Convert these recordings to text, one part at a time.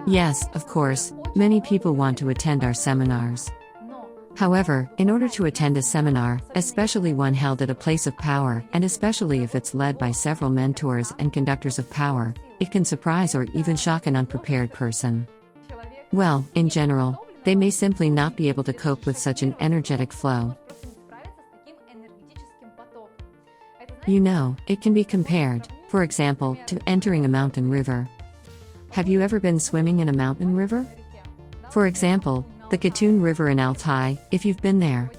Yes, of course, many people want to attend our seminars. However, in order to attend a seminar, especially one held at a place of power, and especially if it's led by several mentors and conductors of power, it can surprise or even shock an unprepared person. Well, in general, they may simply not be able to cope with such an energetic flow. You know, it can be compared, for example, to entering a mountain river. Have you ever been swimming in a mountain river? For example, the Katun River in Altai, if you've been there.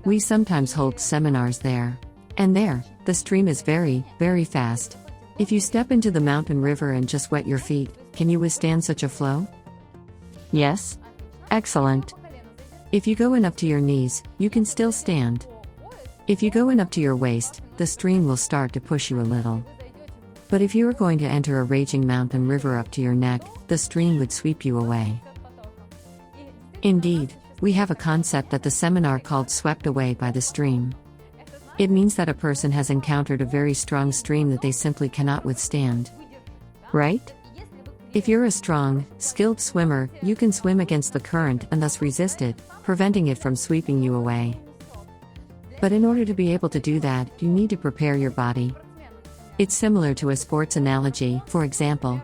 We sometimes hold seminars there. And there, the stream is very, very fast. If you step into the mountain river and just wet your feet, can you withstand such a flow? Yes? Excellent. If you go in up to your knees, you can still stand. If you go in up to your waist, the stream will start to push you a little. But if you are going to enter a raging mountain river up to your neck, the stream would sweep you away. Indeed, we have a concept at the seminar called swept away by the stream. It means that a person has encountered a very strong stream that they simply cannot withstand. Right? If you're a strong, skilled swimmer, you can swim against the current and thus resist it, preventing it from sweeping you away. But in order to be able to do that, you need to prepare your body. It's similar to a sports analogy, for example.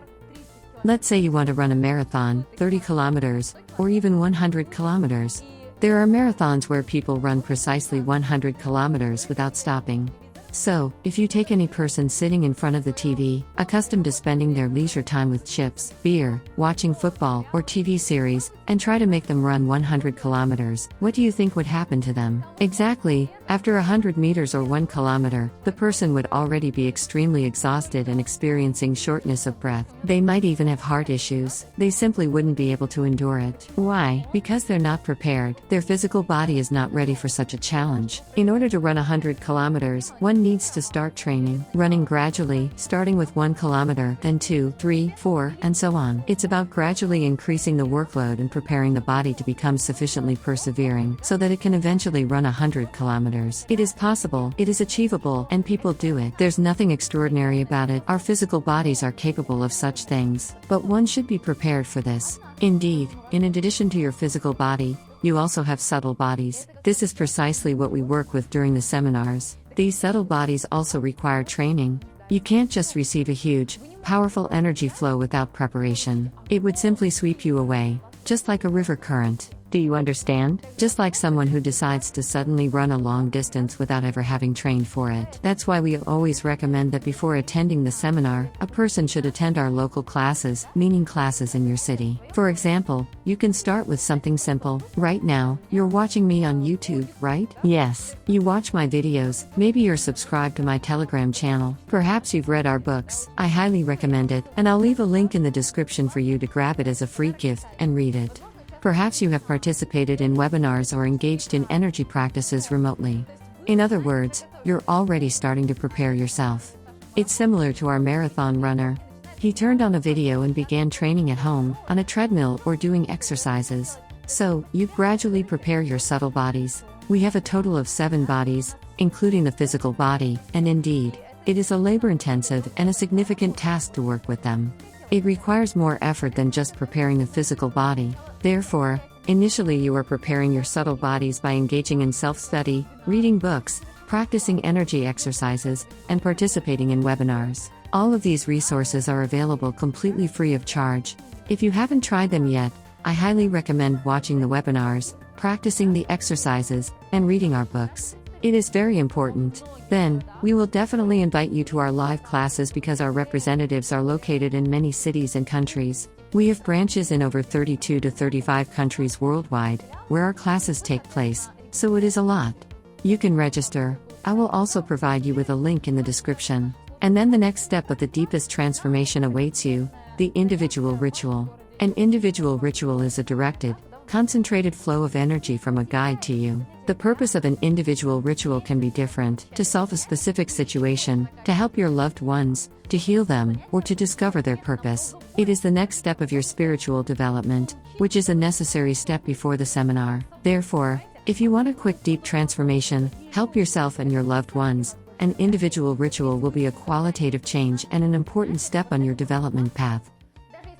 Let's say you want to run a marathon, 30 kilometers, or even 100 kilometers. There are marathons where people run precisely 100 kilometers without stopping. So, if you take any person sitting in front of the TV, accustomed to spending their leisure time with chips, beer, watching football, or TV series, and try to make them run 100 kilometers, what do you think would happen to them? Exactly, after 100 meters or 1 kilometer, the person would already be extremely exhausted and experiencing shortness of breath. They might even have heart issues. They simply wouldn't be able to endure it. Why? Because they're not prepared. Their physical body is not ready for such a challenge. In order to run 100 kilometers, one needs to start training, running gradually, starting with 1 kilometer, then 2, 3, 4, and so on. It's about gradually increasing the workload and preparing the body to become sufficiently persevering, so that it can eventually run 100 kilometers. It is possible, it is achievable, and people do it. There's nothing extraordinary about it. Our physical bodies are capable of such things. But one should be prepared for this. Indeed, in addition to your physical body, you also have subtle bodies. This is precisely what we work with during the seminars. These subtle bodies also require training. You can't just receive a huge, powerful energy flow without preparation. It would simply sweep you away, just like a river current. Do you understand? Just like someone who decides to suddenly run a long distance without ever having trained for it. That's why we always recommend that before attending the seminar, a person should attend our local classes, meaning classes in your city. For example, you can start with something simple. Right now, you're watching me on YouTube, right? Yes. You watch my videos, maybe you're subscribed to my Telegram channel, perhaps you've read our books. I highly recommend it, and I'll leave a link in the description for you to grab it as a free gift and read it. Perhaps you have participated in webinars or engaged in energy practices remotely. In other words, you're already starting to prepare yourself. It's similar to our marathon runner. He turned on a video and began training at home, on a treadmill or doing exercises. So, you gradually prepare your subtle bodies. We have a total of 7 bodies, including the physical body, and indeed, it is a labor-intensive and a significant task to work with them. It requires more effort than just preparing the physical body. Therefore, initially you are preparing your subtle bodies by engaging in self-study, reading books, practicing energy exercises, and participating in webinars. All of these resources are available completely free of charge. If you haven't tried them yet, I highly recommend watching the webinars, practicing the exercises, and reading our books. It is very important. Then, we will definitely invite you to our live classes because our representatives are located in many cities and countries. We have branches in over 32 to 35 countries worldwide, where our classes take place, so it is a lot. You can register. I will also provide you with a link in the description. And then the next step of the deepest transformation awaits you, the individual ritual. An individual ritual is a directed, concentrated flow of energy from a guide to you. The purpose of an individual ritual can be different: to solve a specific situation, to help your loved ones, to heal them, or to discover their purpose. It is the next step of your spiritual development, which is a necessary step before the seminar. Therefore, if you want a quick deep transformation, help yourself and your loved ones, an individual ritual will be a qualitative change and an important step on your development path.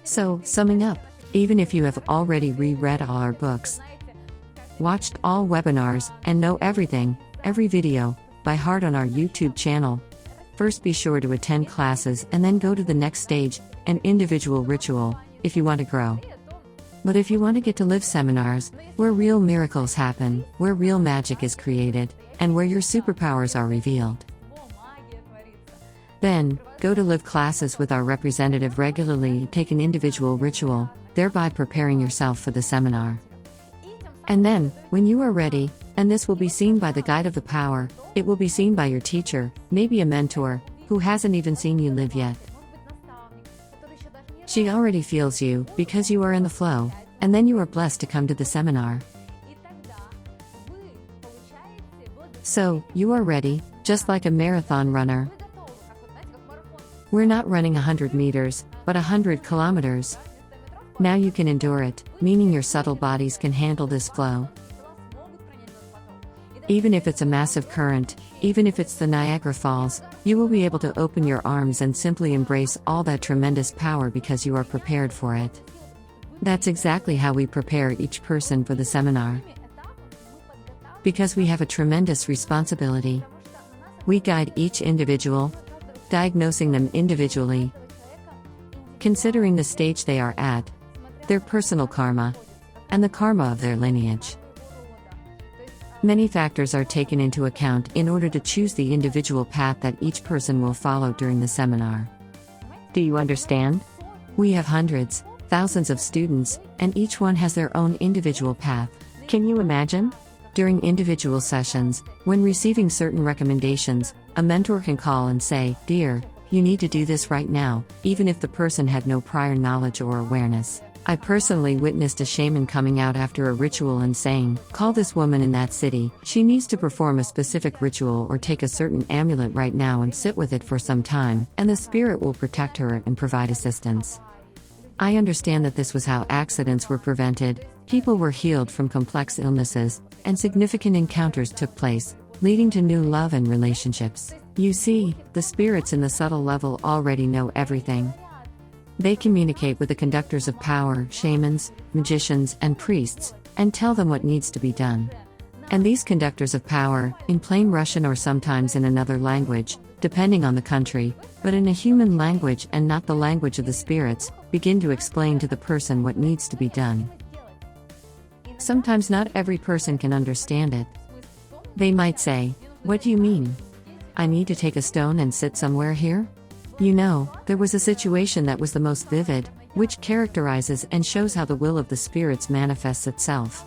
So, summing up, even if you have already reread all our books, watched all webinars, and know everything, every video, by heart on our YouTube channel, first be sure to attend classes and then go to the next stage, an individual ritual, if you want to grow. But if you want to get to live seminars, where real miracles happen, where real magic is created, and where your superpowers are revealed, then, go to live classes with our representative regularly, take an individual ritual, thereby preparing yourself for the seminar. And then, when you are ready, and this will be seen by the guide of the power, it will be seen by your teacher, maybe a mentor, who hasn't even seen you live yet. She already feels you, because you are in the flow, and then you are blessed to come to the seminar. So, you are ready, just like a marathon runner. We're not running 100 meters, but 100 kilometers. Now you can endure it, meaning your subtle bodies can handle this flow. Even if it's a massive current, even if it's the Niagara Falls, you will be able to open your arms and simply embrace all that tremendous power because you are prepared for it. That's exactly how we prepare each person for the seminar. Because we have a tremendous responsibility. We guide each individual, diagnosing them individually, considering the stage they are at, their personal karma, and the karma of their lineage. Many factors are taken into account in order to choose the individual path that each person will follow during the seminar. Do you understand? We have hundreds, thousands of students, and each one has their own individual path. Can you imagine? During individual sessions, when receiving certain recommendations, a mentor can call and say, "Dear, you need to do this right now," even if the person had no prior knowledge or awareness. I personally witnessed a shaman coming out after a ritual and saying, "Call this woman in that city, she needs to perform a specific ritual or take a certain amulet right now and sit with it for some time, and the spirit will protect her and provide assistance." I understand that this was how accidents were prevented, people were healed from complex illnesses, and significant encounters took place, leading to new love and relationships. You see, the spirits in the subtle level already know everything. They communicate with the conductors of power, shamans, magicians, and priests, and tell them what needs to be done. And these conductors of power, in plain Russian or sometimes in another language, depending on the country, but in a human language and not the language of the spirits, begin to explain to the person what needs to be done. Sometimes not every person can understand it. They might say, "What do you mean? I need to take a stone and sit somewhere here?" You know, there was a situation that was the most vivid, which characterizes and shows how the will of the spirits manifests itself.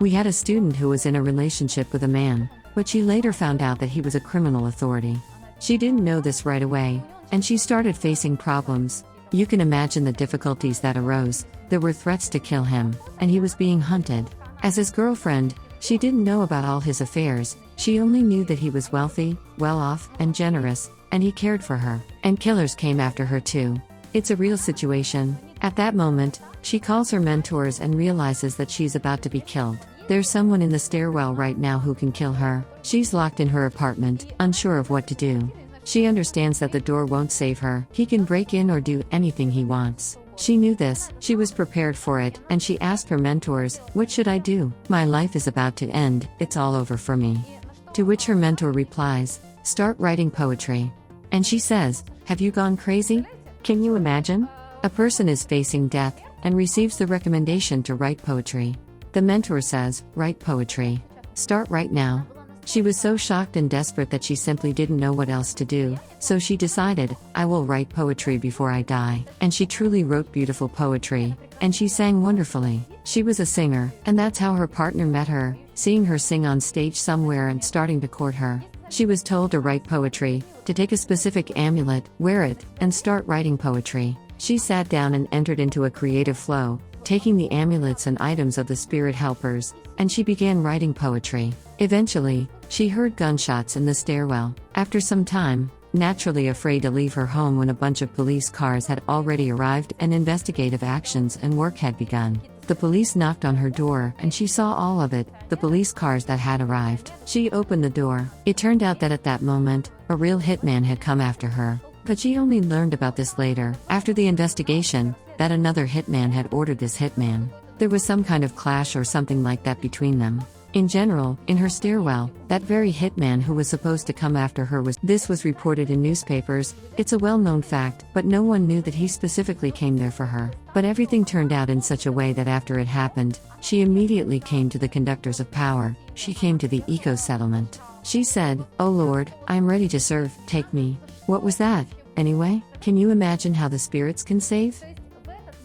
We had a student who was in a relationship with a man, but she later found out that he was a criminal authority. She didn't know this right away, and she started facing problems. You can imagine the difficulties that arose. There were threats to kill him, and he was being hunted. As his girlfriend, she didn't know about all his affairs, she only knew that he was wealthy, well-off, and generous, and he cared for her. And killers came after her too. It's a real situation. At that moment, she calls her mentors and realizes that she's about to be killed. There's someone in the stairwell right now who can kill her. She's locked in her apartment, unsure of what to do. She understands that the door won't save her. He can break in or do anything he wants. She knew this, she was prepared for it, and she asked her mentors, "What should I do? My life is about to end, it's all over for me." To which her mentor replies, "Start writing poetry." And she says, "Have you gone crazy? Can you imagine? A person is facing death, and receives the recommendation to write poetry. The mentor says, "Write poetry. Start right now." She was so shocked and desperate that she simply didn't know what else to do, so she decided, "I will write poetry before I die." And she truly wrote beautiful poetry, and she sang wonderfully. She was a singer, and that's how her partner met her, seeing her sing on stage somewhere and starting to court her. She was told to write poetry, to take a specific amulet, wear it, and start writing poetry. She sat down and entered into a creative flow, taking the amulets and items of the spirit helpers, and she began writing poetry. Eventually, she heard gunshots in the stairwell. After some time, naturally afraid to leave her home when a bunch of police cars had already arrived and investigative actions and work had begun, The police knocked on her door and she saw all of it, the police cars that had arrived. She opened the door. It turned out that at that moment, a real hitman had come after her. But she only learned about this later, after the investigation, that another hitman had ordered this hitman. There was some kind of clash or something like that between them. In general, in her stairwell, that very hitman who was supposed to come after her This was reported in newspapers. It's a well-known fact, but no one knew that he specifically came there for her. But everything turned out in such a way that after it happened, she immediately came to the conductors of power. She came to the eco-settlement. She said, "Oh Lord, I am ready to serve, take me." What was that, anyway? Can you imagine how the spirits can save?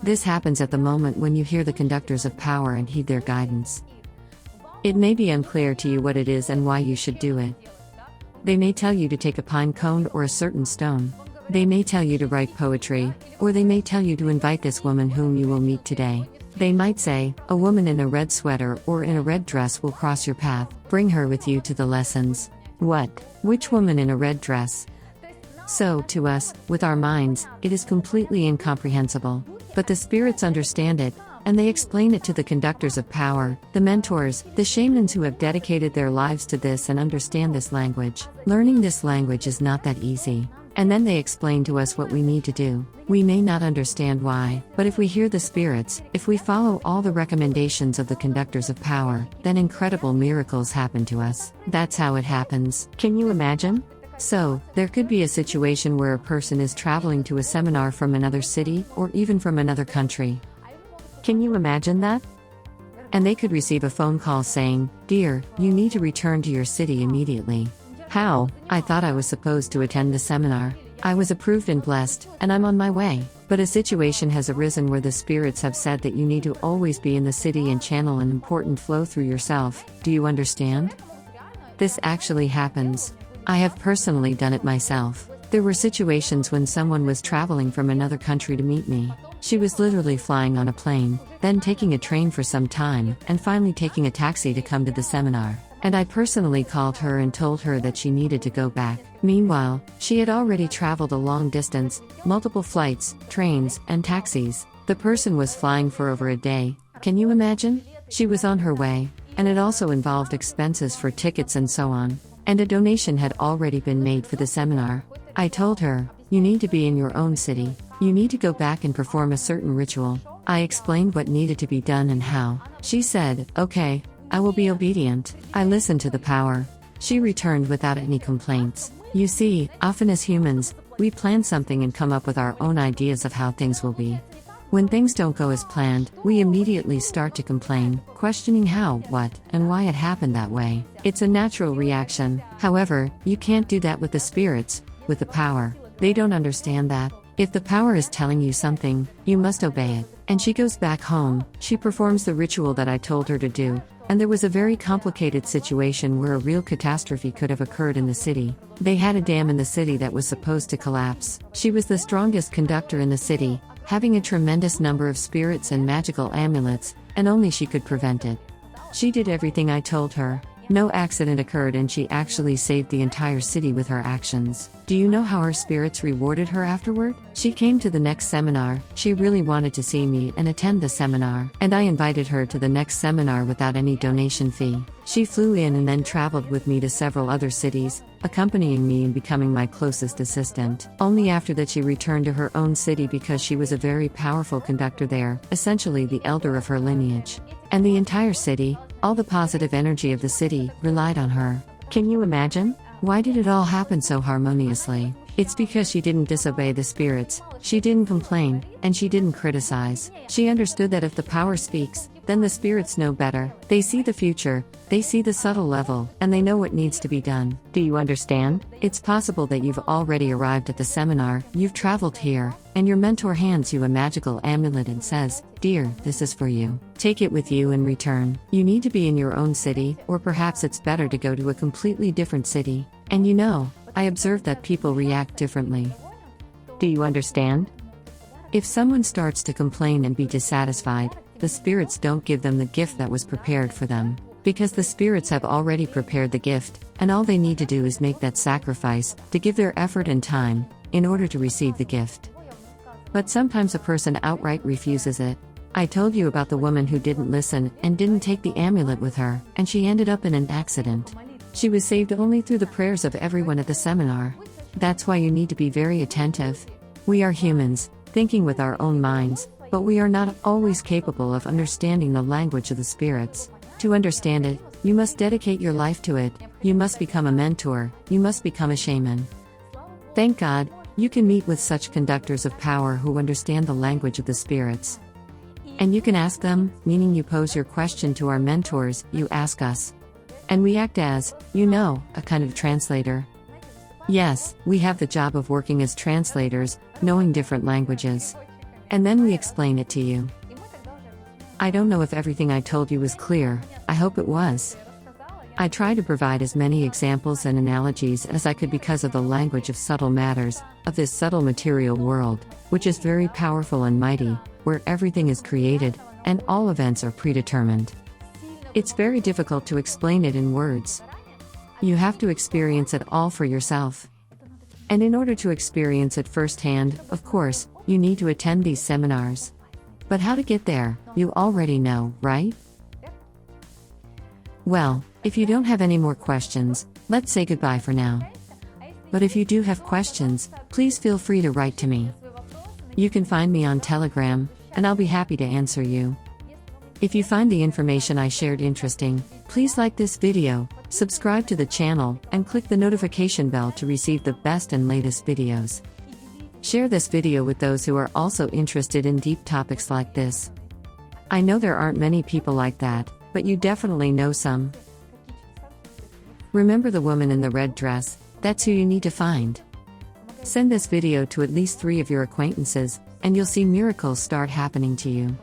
This happens at the moment when you hear the conductors of power and heed their guidance. It may be unclear to you what it is and why you should do it. They may tell you to take a pine cone or a certain stone. They may tell you to write poetry, or they may tell you to invite this woman whom you will meet today. They might say, "A woman in a red sweater or in a red dress will cross your path, bring her with you to the lessons." What? Which woman in a red dress? So, to us, with our minds, it is completely incomprehensible. But the spirits understand it, and they explain it to the conductors of power, the mentors, the shamans who have dedicated their lives to this and understand this language. Learning this language is not that easy. And then they explain to us what we need to do. We may not understand why, but if we hear the spirits, if we follow all the recommendations of the conductors of power, then incredible miracles happen to us. That's how it happens. Can you imagine? So, there could be a situation where a person is traveling to a seminar from another city, or even from another country. Can you imagine that? And they could receive a phone call saying, "Dear, you need to return to your city immediately." How? I thought I was supposed to attend the seminar. I was approved and blessed, and I'm on my way. But a situation has arisen where the spirits have said that you need to always be in the city and channel an important flow through yourself. Do you understand? This actually happens. I have personally done it myself. There were situations when someone was traveling from another country to meet me. She was literally flying on a plane, then taking a train for some time, and finally taking a taxi to come to the seminar. And I personally called her and told her that she needed to go back. Meanwhile, she had already traveled a long distance, multiple flights, trains, and taxis. The person was flying for over a day. Can you imagine? She was on her way, and it also involved expenses for tickets and so on. And a donation had already been made for the seminar. I told her, "You need to be in your own city. You need to go back and perform a certain ritual." I explained what needed to be done and how. She said, "Okay, I will be obedient." I listened to the power. She returned without any complaints. You see, often as humans, we plan something and come up with our own ideas of how things will be. When things don't go as planned, we immediately start to complain, questioning how, what, and why it happened that way. It's a natural reaction. However, you can't do that with the spirits, with the power. They don't understand that. If the power is telling you something, you must obey it. And she goes back home, she performs the ritual that I told her to do, and there was a very complicated situation where a real catastrophe could have occurred in the city. They had a dam in the city that was supposed to collapse. She was the strongest conductor in the city, having a tremendous number of spirits and magical amulets, and only she could prevent it. She did everything I told her. No accident occurred and she actually saved the entire city with her actions. Do you know how her spirits rewarded her afterward? She came to the next seminar. She really wanted to see me and attend the seminar, and I invited her to the next seminar without any donation fee. She flew in and then traveled with me to several other cities, accompanying me and becoming my closest assistant. Only after that she returned to her own city because she was a very powerful conductor there, essentially the elder of her lineage. And the entire city, all the positive energy of the city, relied on her. Can you imagine? Why did it all happen so harmoniously? It's because she didn't disobey the spirits, she didn't complain, and she didn't criticize. She understood that if the power speaks, then the spirits know better. They see the future, they see the subtle level, and they know what needs to be done. Do you understand? It's possible that you've already arrived at the seminar, you've traveled here, and your mentor hands you a magical amulet and says, "Dear, this is for you. Take it with you and return." You need to be in your own city, or perhaps it's better to go to a completely different city. And you know, I observed that people react differently. Do you understand? If someone starts to complain and be dissatisfied, the spirits don't give them the gift that was prepared for them. Because the spirits have already prepared the gift, and all they need to do is make that sacrifice, to give their effort and time, in order to receive the gift. But sometimes a person outright refuses it. I told you about the woman who didn't listen and didn't take the amulet with her, and she ended up in an accident. She was saved only through the prayers of everyone at the seminar. That's why you need to be very attentive. We are humans, thinking with our own minds, but we are not always capable of understanding the language of the spirits. To understand it, you must dedicate your life to it, you must become a mentor, you must become a shaman. Thank God, you can meet with such conductors of power who understand the language of the spirits. And you can ask them, meaning you pose your question to our mentors, you ask us. And we act as, a kind of translator. Yes, we have the job of working as translators, knowing different languages. And then we explain it to you. I don't know if everything I told you was clear, I hope it was. I try to provide as many examples and analogies as I could because of the language of subtle matters, of this subtle material world, which is very powerful and mighty, where everything is created, and all events are predetermined. It's very difficult to explain it in words. You have to experience it all for yourself. And in order to experience it firsthand, of course, you need to attend these seminars. But how to get there, you already know, right? Well, if you don't have any more questions, let's say goodbye for now. But if you do have questions, please feel free to write to me. You can find me on Telegram, and I'll be happy to answer you. If you find the information I shared interesting, please like this video, subscribe to the channel, and click the notification bell to receive the best and latest videos. Share this video with those who are also interested in deep topics like this. I know there aren't many people like that, but you definitely know some. Remember the woman in the red dress, that's who you need to find. Send this video to at least 3 of your acquaintances, and you'll see miracles start happening to you.